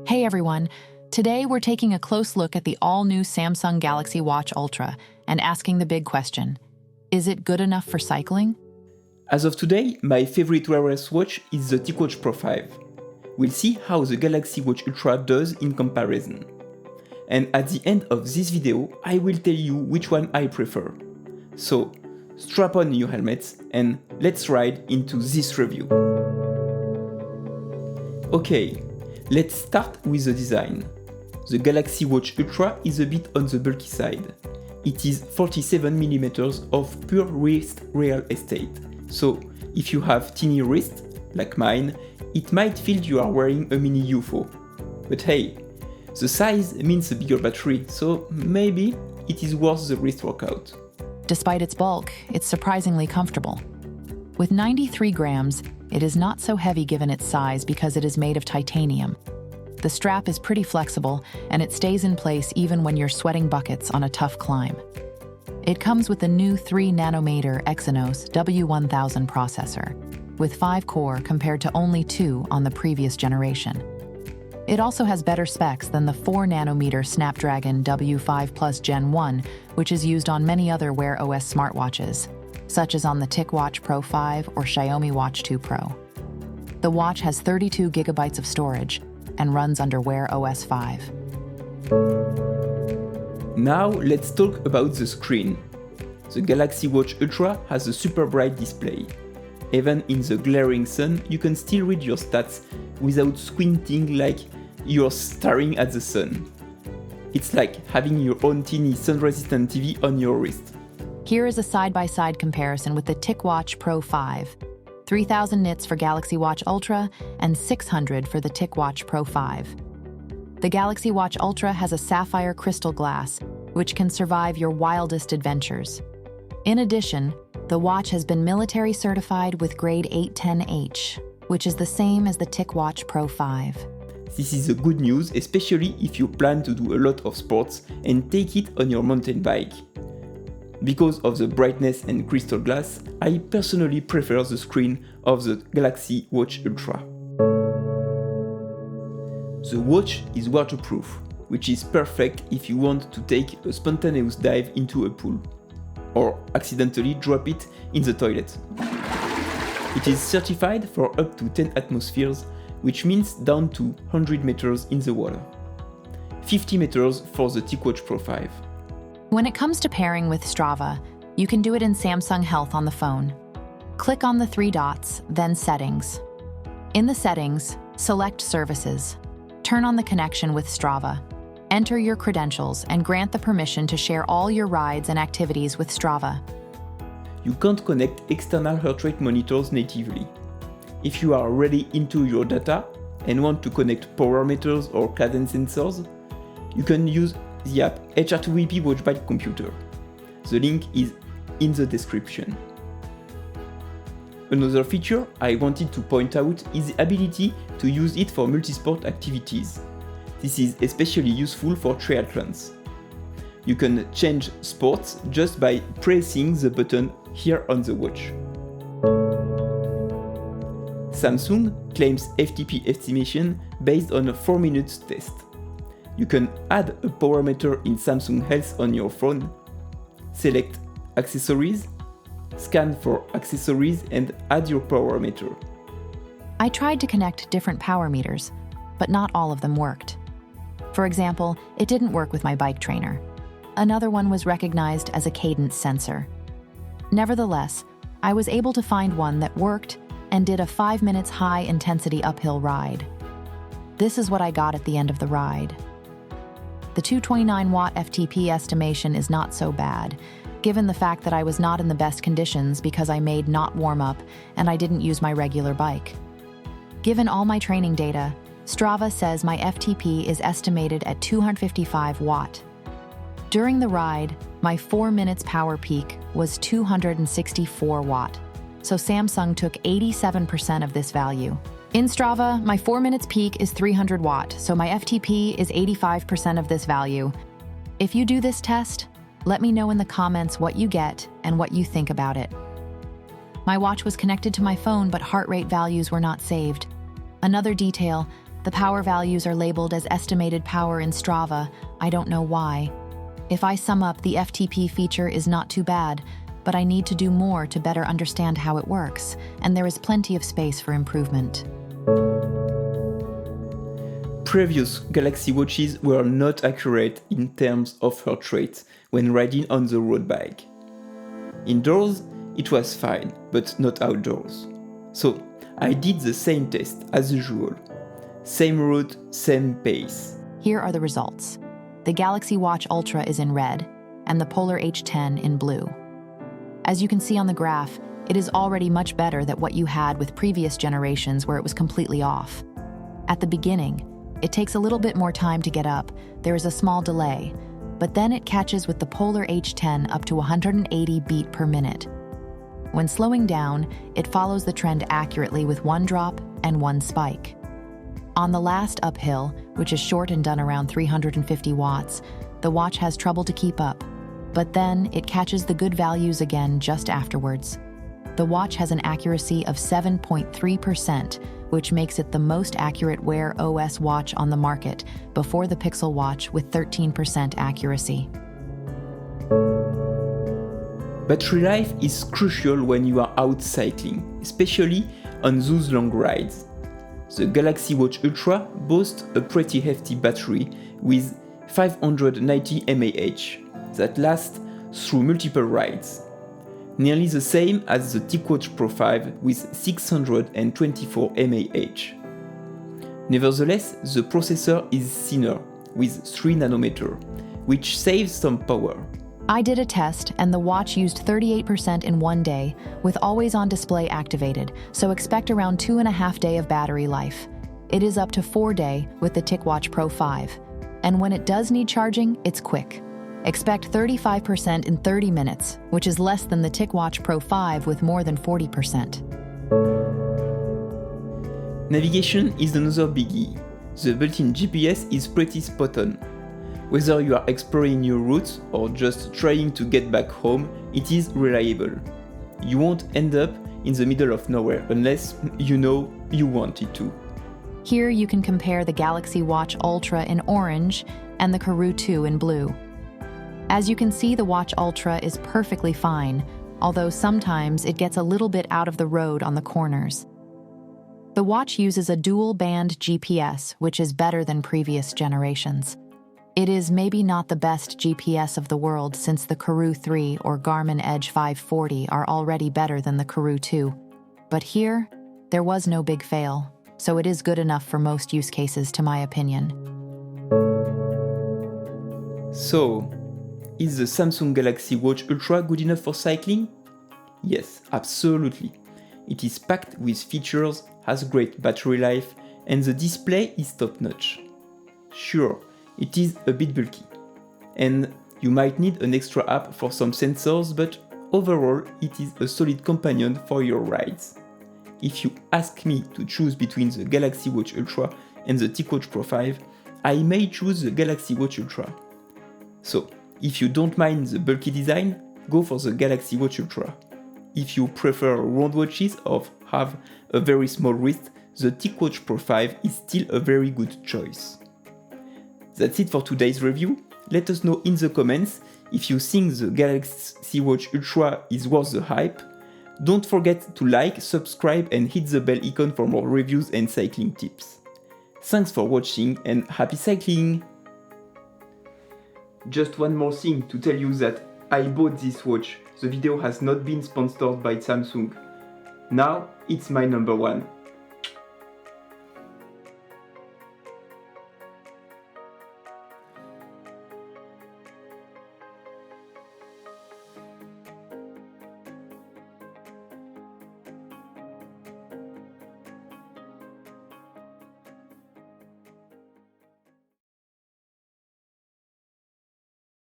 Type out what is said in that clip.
Hey everyone, today we're taking a close look at the all-new Samsung Galaxy Watch Ultra and asking the big question, is it good enough for cycling? As of today, my favorite wearable watch is the TicWatch Pro 5. We'll see how the Galaxy Watch Ultra does in comparison. And at the end of this video, I will tell you which one I prefer. So, strap on your helmets and let's ride into this review. Okay, let's start with the design. The Galaxy Watch Ultra is a bit on the bulky side. It is 47mm of pure wrist real estate. So, if you have teeny wrists, like mine, it might feel you are wearing a mini UFO. But hey, the size means a bigger battery, so maybe it is worth the wrist workout. Despite its bulk, it's surprisingly comfortable. With 93 grams, it is not so heavy given its size because it is made of titanium. The strap is pretty flexible and it stays in place even when you're sweating buckets on a tough climb. It comes with the new 3nm Exynos W1000 processor, with 5 core compared to only 2 on the previous generation. It also has better specs than the 4nm Snapdragon W5 Plus Gen 1, which is used on many other Wear OS smartwatches, such as on the TicWatch Pro 5 or Xiaomi Watch 2 Pro. The watch has 32 GB of storage and runs under Wear OS 5. Now let's talk about the screen. The Galaxy Watch Ultra has a super bright display. Even in the glaring sun, you can still read your stats without squinting like you're staring at the sun. It's like having your own teeny sun-resistant TV on your wrist. Here is a side-by-side comparison with the TicWatch Pro 5. 3000 nits for Galaxy Watch Ultra and 600 for the TicWatch Pro 5. The Galaxy Watch Ultra has a Sapphire Crystal Glass, which can survive your wildest adventures. In addition, the watch has been military certified with grade 810H, which is the same as the TicWatch Pro 5. This is a good news, especially if you plan to do a lot of sports and take it on your mountain bike. Because of the brightness and crystal glass, I personally prefer the screen of the Galaxy Watch Ultra. The watch is waterproof, which is perfect if you want to take a spontaneous dive into a pool, or accidentally drop it in the toilet. It is certified for up to 10 atmospheres, which means down to 100 meters in the water. 50 meters for the TicWatch Pro 5. When it comes to pairing with Strava, you can do it in Samsung Health on the phone. Click on the 3 dots, then Settings. In the Settings, select Services. Turn on the connection with Strava. Enter your credentials and grant the permission to share all your rides and activities with Strava. You can't connect external heart rate monitors natively. If you are already into your data and want to connect power meters or cadence sensors, you can use the app HR2VP Watch by Computer. The link is in the description. Another feature I wanted to point out is the ability to use it for multisport activities. This is especially useful for triathlons. You can change sports just by pressing the button here on the watch. Samsung claims FTP estimation based on a 4-minute test. You can add a power meter in Samsung Health on your phone, select Accessories, scan for accessories and add your power meter. I tried to connect different power meters, but not all of them worked. For example, it didn't work with my bike trainer. Another one was recognized as a cadence sensor. Nevertheless, I was able to find one that worked and did a 5 minutes high-intensity uphill ride. This is what I got at the end of the ride. The 229-watt FTP estimation is not so bad, given the fact that I was not in the best conditions because I made not warm up and I didn't use my regular bike. Given all my training data, Strava says my FTP is estimated at 255 watt. During the ride, my 4 minutes power peak was 264 watt, so Samsung took 87% of this value. In Strava, my 4 minutes peak is 300 watt, so my FTP is 85% of this value. If you do this test, let me know in the comments what you get and what you think about it. My watch was connected to my phone, but heart rate values were not saved. Another detail, The power values are labeled as estimated power in Strava. I don't know why. If I sum up, the FTP feature is not too bad, but I need to do more to better understand how it works, and there is plenty of space for improvement. Previous Galaxy watches were not accurate in terms of heart rate when riding on the road bike. Indoors, it was fine, but not outdoors. So, I did the same test as usual. Same route, same pace. Here are the results. The Galaxy Watch Ultra is in red, and the Polar H10 in blue. As you can see on the graph, it is already much better than what you had with previous generations where it was completely off. At the beginning, it takes a little bit more time to get up, there is a small delay, but then it catches with the Polar H10 up to 180 beat per minute. When slowing down, it follows the trend accurately with one drop and one spike. On the last uphill, which is short and done around 350 watts, the watch has trouble to keep up, but then it catches the good values again just afterwards. The watch has an accuracy of 7.3%, which makes it the most accurate Wear OS watch on the market, before the Pixel Watch with 13% accuracy. Battery life is crucial when you are out cycling, especially on those long rides. The Galaxy Watch Ultra boasts a pretty hefty battery with 590 mAh that lasts through multiple rides. Nearly the same as the TicWatch Pro 5 with 624 mAh. Nevertheless, the processor is thinner with 3 nanometer, which saves some power. I did a test and the watch used 38% in one day with always-on display activated, so expect around 2.5 days of battery life. It is up to 4 days with the TicWatch Pro 5. And when it does need charging, it's quick. Expect 35% in 30 minutes, which is less than the TicWatch Pro 5 with more than 40%. Navigation is another biggie. The built-in GPS is pretty spot on. Whether you are exploring new routes or just trying to get back home, it is reliable. You won't end up in the middle of nowhere unless you know you want it to. Here you can compare the Galaxy Watch Ultra in orange and the Karoo 2 in blue. As you can see, the Watch Ultra is perfectly fine, although sometimes it gets a little bit out of the road on the corners. The watch uses a dual-band GPS, which is better than previous generations. It is maybe not the best GPS of the world since the Karoo 3 or Garmin Edge 540 are already better than the Karoo 2. But here, there was no big fail, so it is good enough for most use cases, to my opinion. So, is the Samsung Galaxy Watch Ultra good enough for cycling? Yes, absolutely. It is packed with features, has great battery life, and the display is top-notch. Sure, it is a bit bulky, and you might need an extra app for some sensors, but overall it is a solid companion for your rides. If you ask me to choose between the Galaxy Watch Ultra and the TicWatch Pro 5, I may choose the Galaxy Watch Ultra. So, if you don't mind the bulky design, go for the Galaxy Watch Ultra. If you prefer round watches or have a very small wrist, the TicWatch Pro 5 is still a very good choice. That's it for today's review. Let us know in the comments if you think the Galaxy Watch Ultra is worth the hype. Don't forget to like, subscribe and hit the bell icon for more reviews and cycling tips. Thanks for watching and happy cycling! Just one more thing to tell you that I bought this watch. The video has not been sponsored by Samsung. Now it's my number one.